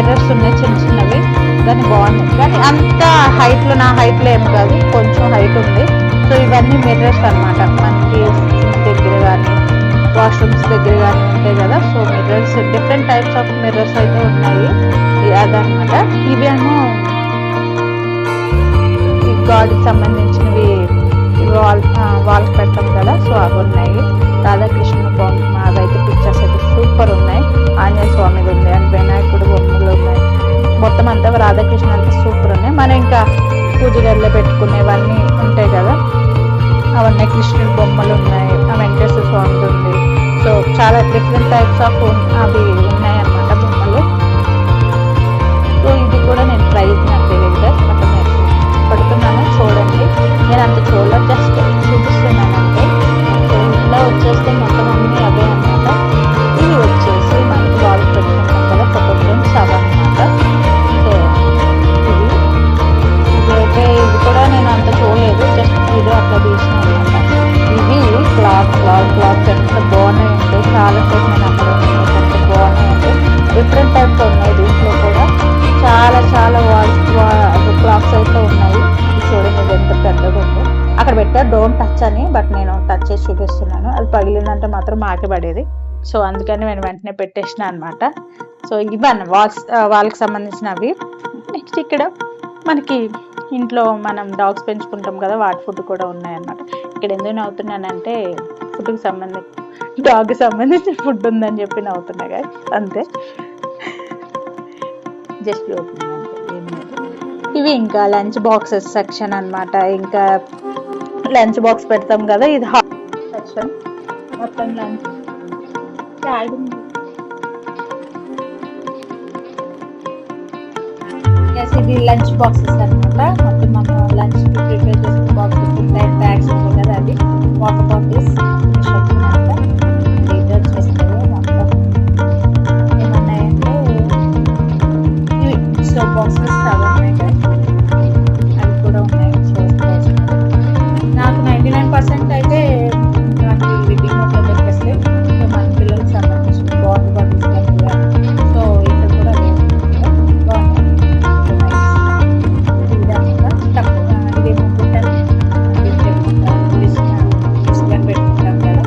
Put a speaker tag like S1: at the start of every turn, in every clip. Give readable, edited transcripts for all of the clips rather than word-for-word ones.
S1: Mirrors ఉన్నాయి చిన్న చిన్నవి, కానీ బాగున్నాయి. కానీ అంత హైట్లో, నా హైట్లో ఏం కాదు, కొంచెం హైట్ ఉంది. సో ఇవన్నీ మిర్రర్స్ అనమాట, మనకి దగ్గర కానీ వాష్రూమ్స్ దగ్గర కానీ ఉంటాయి కదా. So mirrors, different types of mirrors అయితే ఉన్నాయి అదనమాట. ఇవేమో ఈ గాడ్కి సంబంధించినవి, వాల్కి పెడతాం కదా, సో అవి ఉన్నాయి. రాధాకృష్ణ బొమ్మ అవైతే పిక్చర్స్ అయితే సూపర్ ఉన్నాయి. ఆంజనేయ స్వామిది ఉంది అండ్ వినాయకుడు బొమ్మలు ఉన్నాయి. మొత్తం అంతా రాధాకృష్ణ అయితే సూపర్ ఉన్నాయి. మనం ఇంకా పూజ గదిలో పెట్టుకునేవన్నీ ఉంటాయి కదా, అవన్నీ కృష్ణుడి బొమ్మలు ఉన్నాయి, ఆ వెంకటేశ్వర స్వామిది ఉంది. సో చాలా డిఫరెంట్ టైప్స్ ఆఫ్ అవి ఉన్నాయి అన్నమాట బొమ్మలు. సో ఇది కూడా నేను ప్రైజ్ నాకు తెలియదు కదా, మొత్తం పెడుతున్నాను చూడండి. నేను అంత చూడలేదు, జస్ట్ చూపిస్తున్నాను అంతే. సో ఇంట్లో వచ్చేస్తే మొత్తం అన్నీ అవే అనమాట. ఇవి వచ్చేసి మనకి వాళ్ళు పెట్టుకుంటాం కదా ఫోటో ఫ్రేమ్స్, అవన్నమాట. సో ఇదైతే ఇది కూడా నేను అంత చూడలేదు, జస్ట్ వీడియో అట్లా తీసిన అనమాట. ఇవి క్లాత్స్ ఎంత బాగున్నాయంటే, చాలాసేపు నేను అక్కడ ఎంత బాగున్నాయంటే, డిఫరెంట్ టైప్స్ ఉన్నాయి దీంట్లో కూడా. చాలా చాలా క్లాత్స్ అయితే ఉన్నాయి. చూడండి ఇది ఎంత పెద్దగా ఉందో. అక్కడ పెట్టారు డోంట్ టచ్ అని, బట్ నేను టచ్ చేసి చూపిస్తున్నాను. అది పగిలిందంటే మాత్రం మాకే పడేది. సో అందుకని నేను వెంటనే పెట్టేసిన అనమాట. సో ఇవన్నీ వాళ్ళకి సంబంధించినవి. నెక్స్ట్ ఇక్కడ మనకి ఇంట్లో మనం డాగ్స్ పెంచుకుంటాం కదా, వాటి ఫుడ్ కూడా ఉన్నాయన్నమాట. ఇక్కడ ఎందుకు నవ్వుతున్నానంటే ఫుడ్కి డాగ్కి సంబంధించిన ఫుడ్ ఉందని చెప్పి నవ్వుతున్నా కదా, అంతే. జస్ట్ ఇవి ఇంకా లంచ్ బాక్సెస్ సెక్షన్ అన్నమాట. ఇంకా లంచ్ బాక్స్ పెడతాం కదా, ఇది హాట్ సెక్షన్. మొత్తం లంచ్ ఇది లంచ్ బాక్సెస్ అనమాట. మొత్తం మనం లంచ్ ప్రిపేర్ చేసుకున్న బాక్సెస్ ఉంటాయి, బ్యాగ్స్ ఉంటాయి కదా, అది వాటర్ బాటిల్స్ సెక్షన్ అంతా డీటెయిల్స్ చేస్తాయి. మొత్తం ఏమన్నాయంటే ఇవి సోప్ బాక్సెస్ అవన్నీ అవి కూడా ఉన్నాయి. సోప్ బాక్స్ నాకు 99% అయితే నాకు రిబ్బింగ్ మొత్తం దొరికేస్తాయి. సో మన పిల్లలకి సంబంధించిన వాటర్ బాటిల్స్ కానీ, సో ఇక్కడ కూడా బాగున్నాయి. ఇదేమో బిస్కెట్ పెట్టుకుంటాం కదా,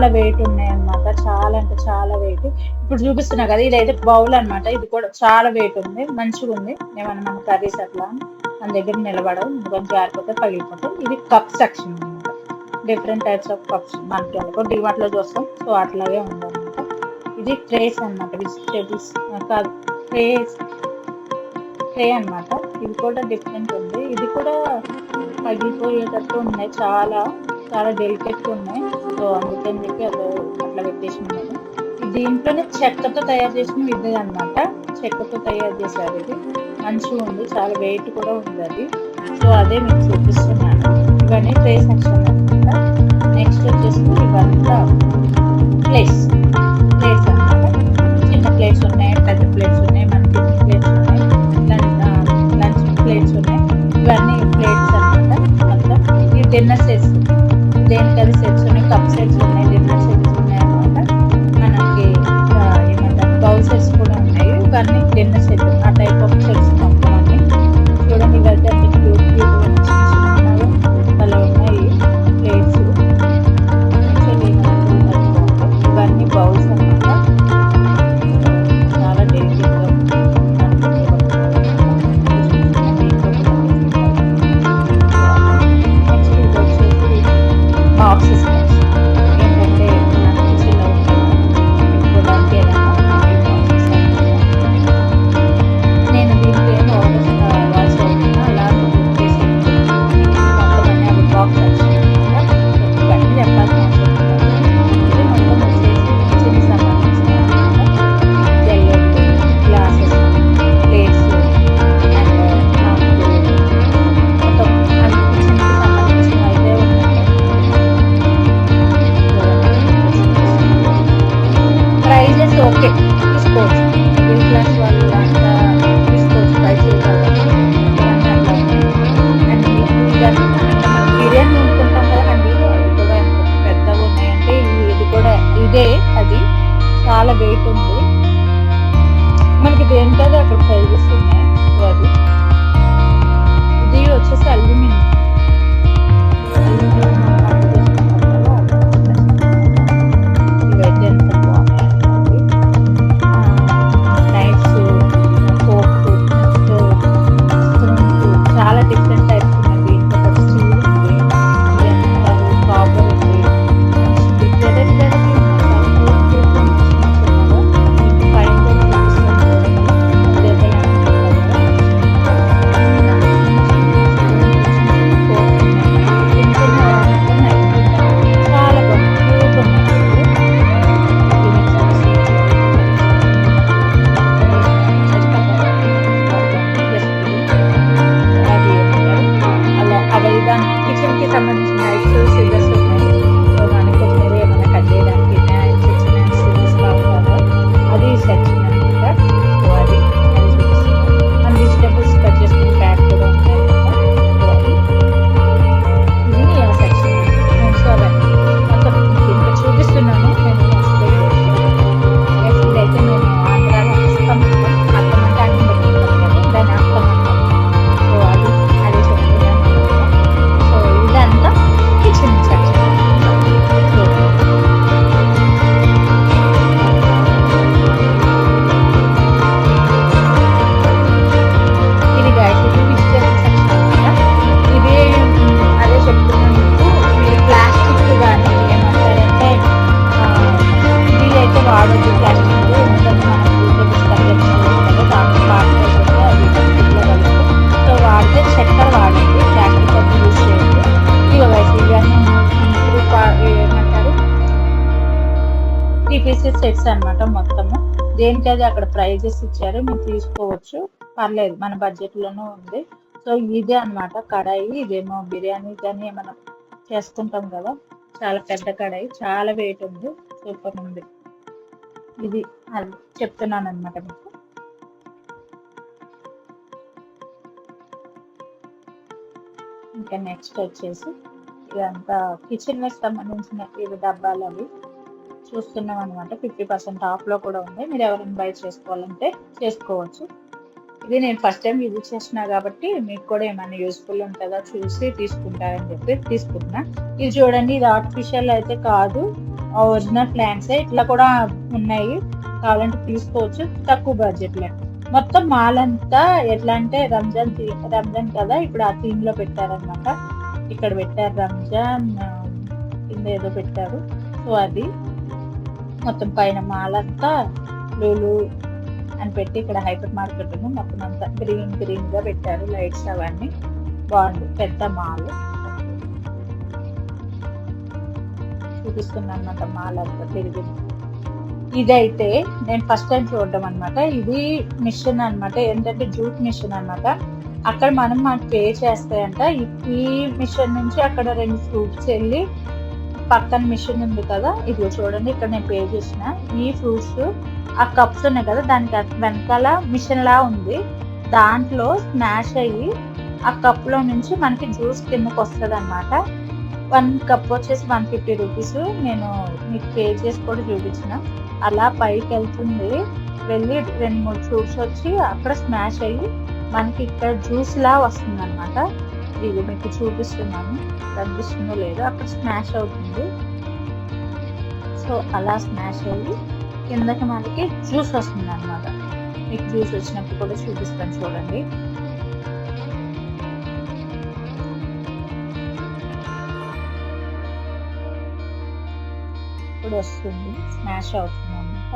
S1: చాలా వెయిట్ ఉన్నాయి అన్నమాట. చాలా అంటే చాలా వెయిట్. ఇప్పుడు చూపిస్తున్నా కదా, ఇదైతే బౌల్ అన్నమాట. ఇది కూడా చాలా వెయిట్ ఉంది, మంచిగా ఉంది. ఏమన్నా మన కర్రీస్ అట్లా మన దగ్గర నిలబడవు, కొంచెం జారిపోతే పగిలిపోతాయి. ఇది కప్ సెక్షన్ అన్నమాట. డిఫరెంట్ టైప్స్ ఆఫ్ కప్స్ మనకి అనుకో డిమార్ట్ లో చూస్తాం, సో అట్లాగే ఉందన్నమాట. ఇది ట్రేస్ అన్నమాట, వెజిటేబుల్స్ కాదు, ట్రే అన్నమాట. ఇది కూడా డిఫరెంట్ ఉంది. ఇది కూడా పగిలిపోయేటట్టు ఉన్నాయి, చాలా చాలా డెలికేట్ ఉన్నాయి. సో అందుకని చెప్పి అది అట్లా పెట్టేసి ఉన్నాను. దీంట్లోనే చెక్కతో తయారు చేసిన ఇది అన్నమాట. చెక్కతో తయారు చేశారు. ఇది మంచిగా ఉంది, చాలా వెయిట్ కూడా ఉంది అది. సో అదే మీకు చూపిస్తున్నాను. ఇవన్నీ ట్రే సెక్షన్ అన్నమాట. నెక్స్ట్ వచ్చేసి ఇవంతా ప్లేట్స్ అన్నమాట. చిన్న ప్లేట్స్ ఉన్నాయి, పెద్ద ప్లేట్స్ ఉన్నాయి, మనకి ప్లేట్స్ ఉన్నాయి, లంచ్ ప్లేట్స్ ఉన్నాయి. ఇవన్నీ ప్లేట్స్ అన్నమాట. మొత్తం ఈ డిన్నర్ సెట్స్, దేనికది సెట్స్ ఉన్నాయి, కప్ సెట్స్ ఉన్నాయి, డిన్నర్ సెట్స్ ఉన్నాయి అన్నమాట. మనకి ఏమంటారు బౌల్ సెట్స్ కూడా ఉన్నాయి. ఇవన్నీ డిన్నర్ సెట్, ఆ టైప్ ఆఫ్ సెట్స్ మొత్తం అన్ని చూడండి. ఇవైతే అన్ని క్యూట్ క్యూట్ ఉన్నాయి, అలా ఉన్నాయి ప్లేట్స్. ఇవన్నీ బౌల్స్ అన్నమాట. చాలా డెలికేట్ గా బాక్సెస్ ఏంటంటే మన కిచెన్లో పెట్టుకోవడానికి నేను దీనికి ఏం ఆర్డర్స్ వాల్సి అవుతున్నా అలా బుక్ చేసి మొత్తం అన్ని అవి బాక్స్ వచ్చిందన్నమాట. ఇవన్నీ చెప్పాల్సిన అవసరం లేదు. ఇది మొత్తం వచ్చేసి కిచెన్కి సంబంధించిన అన్నమాట. జల్లెడ్లు, గ్లాసెస్, ప్లేట్స్ అండ్ మొత్తం అది కిచెన్కి సంబంధించిన అయితే ఉన్నాయి. ప్రైజెస్ ఓకే, తీసుకోవచ్చు. మిడిల్ క్లాస్ వాళ్ళు అంతా తీసుకోవచ్చు, ప్రైస్ అట్లా ఉన్నాయి. అండ్ మీకు బిర్యానీ వండుకుంటాం కదండి, అవి కూడా ఎంత పెద్దగా ఉన్నాయంటే ఇది కూడా ఇదే, అది చాలా వెయిట్ ఉంది. మనకి దేనికది అక్కడ ప్రైజెస్ ఉన్నాయి. సో అది ఇది వచ్చేసి అల్యూమినియం ఇవైతే ఎంత బాగున్నాయి. నైఫ్స్, ఫోర్క్స్, స్పూన్స్, చాలా డిఫరెంట్ టైప్స్ ఉన్నాయి. దీంట్లో ఒక స్టీల్ ఉంది, కాపర్ ఉంది, వెరైటీ వెరైటీ ఉన్నాయి. చాలా క్యూట్ క్యూట్ చిన్నగా మీకు ఫైన్ చూపిస్తాను. ఇదైతే చాలా బాగుంది, క్యూట్ ఉన్నాయి. అలా అవి దానికి కిచెన్ కి సంబంధించిన నైఫ్స్, సిజర్స్ ఉన్నాయి. సో మనకి కొత్తిమీర ఏమైనా కట్ చేయడానికి చిన్న సిజర్స్ కావాలి, అది సెక్షన్ అనమాట. సో అది చూపిస్తున్నాను. మన వెజిటేబుల్స్ కట్ చేసుకుని ప్యాక్ కూడా ఉంటాయి అనమాట. సో అది ఇది ఆ సెక్షన్. సో అవన్నీ మొత్తం ఇంకా చూపిస్తున్నాను. నేను ఎక్స్ప్లెయిన్ చేస్తాను. ఇదైతే మేము ఆంధ్రాలో అస్తం అంటాం, అర్థం అంటే అన్నం పెట్టుకుంటాం కదా, దాన్ని అర్థం అంటాం. సో అదే చెప్తున్నాను అనమాట. సో ఇదంతా కిచెన్ సెక్షన్. సో ఇది గైస్, ఇది వెజిటేబుల్ సెక్షన్ అనమాట. ఇది అదే చెప్తున్నాను మీకు. ఇది ప్లాస్టిక్ కానీ ఏమంటారంటే ఇది అయితే వాడొద్దు. ప్లాస్టిక్ ఎందుకంటే మనం వెజిటేబుల్స్ కట్ చేసుకుంటాం కదా, దాంట్లో పార్టికల్స్ వస్తే అది ప్లాస్టిక్లో కలుగుతాయి. సో వాడితే చక్కెర వాడండి, ప్లాస్టిక్ అయితే యూజ్ చేయండి. ఇక గైస్ ఇవన్నీ ఏమంటారు 3 పీసెస్ సెట్స్ అన్నమాట. మొత్తము దేనికది అక్కడ ప్రైజెస్ ఇచ్చారు, మీరు తీసుకోవచ్చు, పర్లేదు, మన బడ్జెట్ లోనే ఉంది. సో ఇదే అన్నమాట కడాయి. ఇదేమో బిర్యానీ కానీ మనం చేసుకుంటాం కదా, చాలా పెద్ద కడాయి, చాలా వెయిట్ ఉంది, సూపర్ ఉంది. ఇది అది చెప్తున్నాను అనమాట మీకు. ఇంకా నెక్స్ట్ వచ్చేసి ఇదంతా కిచెన్ వేర్ సంబంధించిన ఇవి డబ్బాలు అవి చూస్తున్నాం అనమాట. 50% ఆఫ్ లో కూడా ఉంది. మీరు ఎవరైనా బై చేసుకోవాలంటే చేసుకోవచ్చు. ఇది నేను ఫస్ట్ టైం విజిట్ చేస్తున్నా కాబట్టి మీకు కూడా ఏమైనా యూస్ఫుల్ ఉంటుందా చూసి తీసుకుంటారని చెప్పి తీసుకుంటున్నా. ఇది చూడండి, ఇది ఆర్టిఫిషియల్ అయితే కాదు, ఒరిజినల్ ప్లాంట్సే, ఇట్లా కూడా ఉన్నాయి, కావాలంటే తీసుకోవచ్చు తక్కువ బడ్జెట్లో. మొత్తం మాల్ అంతా ఎట్లా అంటే రంజాన్ కదా, ఇప్పుడు ఆ థీమ్ లో పెట్టారనమాట. ఇక్కడ పెట్టారు రంజాన్, కింద ఏదో పెట్టారు. సో అది మొత్తం పైన మాల్ అంతా లూలు అని పెట్టి, ఇక్కడ హైపర్ మార్కెట్ మొత్తం అంతా గ్రీన్ గా పెట్టారు, లైట్స్ అవన్నీ బాగుంది. పెద్ద మాల్ చూపిస్తున్నా అనమాట, మాల్ అంతా తిరిగింది. ఇదైతే నేను ఫస్ట్ టైం చూడడం అనమాట. ఇది మిషన్ అనమాట, ఏంటంటే జూట్ మిషన్ అనమాట. అక్కడ మనకు పే చేస్తాయంట. ఈ మిషన్ నుంచి అక్కడ 2 ఫ్రూట్స్ వెళ్ళి పక్కన మిషన్ ఉంది కదా, ఇది చూడండి, ఇక్కడ నేను పే చేసిన ఈ ఫ్రూట్స్, ఆ కప్స్ ఉన్నాయి కదా, దానికి వెనకాల మిషన్ లా ఉంది, దాంట్లో స్మాష్ అయ్యి ఆ కప్ లో నుంచి మనకి జ్యూస్ కిందకి వస్తుంది అనమాట. 1 కప్ వచ్చేసి 150 రూపీస్. నేను మీకు పే చేసి కూడా చూపించిన. అలా పైకి వెళ్తుంది, వెళ్ళి 2-3 ఫ్రూట్స్ వచ్చి అక్కడ స్మాష్ అయ్యి మనకి ఇక్కడ జ్యూస్ లా వస్తుంది అనమాట. ఇది మీకు చూపిస్తున్నాను, కనిపిస్తుందో లేదో, అక్కడ స్మాష్ అవుతుంది. సో అలా స్మాష్ అయ్యి కిందకి మనకి జ్యూస్ వస్తుంది అనమాట. మీకు జ్యూస్ వచ్చినప్పుడు కూడా చూపిస్తాను చూడండి. ఇప్పుడు వస్తుంది, స్మాష్ అవుతుంది అనమాట.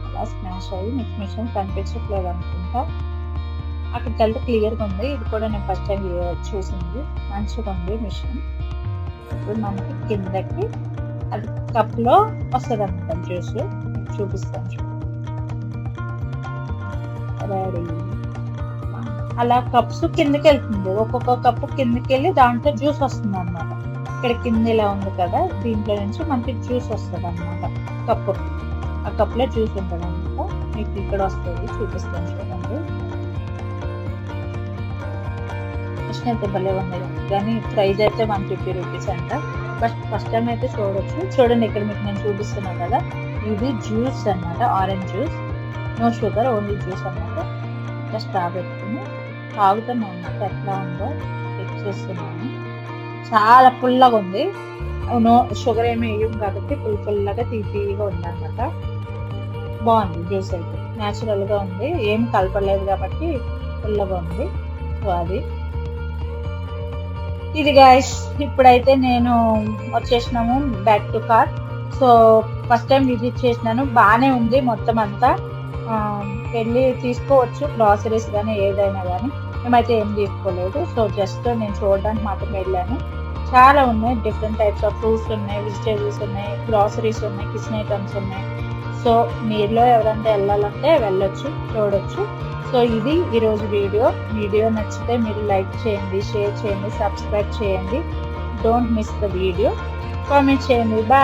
S1: అలా స్మాష్ అయ్యి మీకు మిషన్ కనిపించట్లేదు అనుకుంటా, అక్కడికి వెళ్తే క్లియర్గా ఉంది. ఇది కూడా నేను ఫస్ట్ టైం చూసింది, మంచిగా ఉంది మిషన్. ఇప్పుడు మనకి కిందకి అది కప్లో వస్తుంది అనమాట జ్యూస్. చూపిస్తాను రెడీ. అలా కప్స్ కిందకి వెళ్తుంది, ఒక్కొక్క కప్పు కిందకి వెళ్ళి దాంట్లో జ్యూస్ వస్తుంది అనమాట. ఇక్కడ కింద ఇలా ఉంది కదా, దీంట్లో నుంచి మనకి జ్యూస్ వస్తుంది అనమాట. కప్పు, ఆ కప్లో జ్యూస్ ఉంటుంది అనమాట. మీకు ఇక్కడ వస్తుంది, చూపిస్తాను చూడండి. మిషన్ అయితే భలే ఉంది, కానీ ప్రైస్ అయితే 150 రూపీస్ అంట. బట్ ఫస్ట్ టైం అయితే చూడొచ్చు. చూడండి ఇక్కడ మీకు నేను చూపిస్తున్నాను కదా, ఇది జ్యూస్ అనమాట, orange juice, no sugar, only juice అనమాట. జస్ట్ పెట్టుకుని తాగుతున్నాను అనమాట. ఎట్లా ఉందో చెక్ చేస్తున్నాను. చాలా పుల్లగా ఉంది, నో షుగర్ ఏమి వేయం కాబట్టి పుల్లగా తీపిగా ఉంది అనమాట. బాగుంది జ్యూస్ అయితే, న్యాచురల్ గా ఉంది, ఏం కలపలేదు కాబట్టి పుల్లగా ఉంది. సో అది ఇది గైస్. ఇప్పుడైతే నేను వచ్చేసినాము back to car. So first time visit చేసినాను, బాగానే ఉంది మొత్తం అంతా. వెళ్ళి తీసుకోవచ్చు గ్రాసరీస్ కానీ ఏదైనా కానీ, మేమైతే ఏం తీసుకోలేదు. సో జస్ట్ నేను చూడడానికి మాత్రం వెళ్ళాను. చాలా ఉన్నాయి, డిఫరెంట్ టైప్స్ ఆఫ్ ఫ్రూట్స్ ఉన్నాయి, వెజిటేబుల్స్ ఉన్నాయి, గ్రాసరీస్ ఉన్నాయి, కిచెన్ ఐటమ్స్ ఉన్నాయి. సో మీలో ఎవరంటే వెళ్ళాలంటే వెళ్ళొచ్చు, చూడొచ్చు. సో ఇది ఈరోజు వీడియో నచ్చితే మీరు లైక్ చేయండి, షేర్ చేయండి, సబ్స్క్రైబ్ చేయండి. Don't miss the video, comment చేయండి. బాయ్.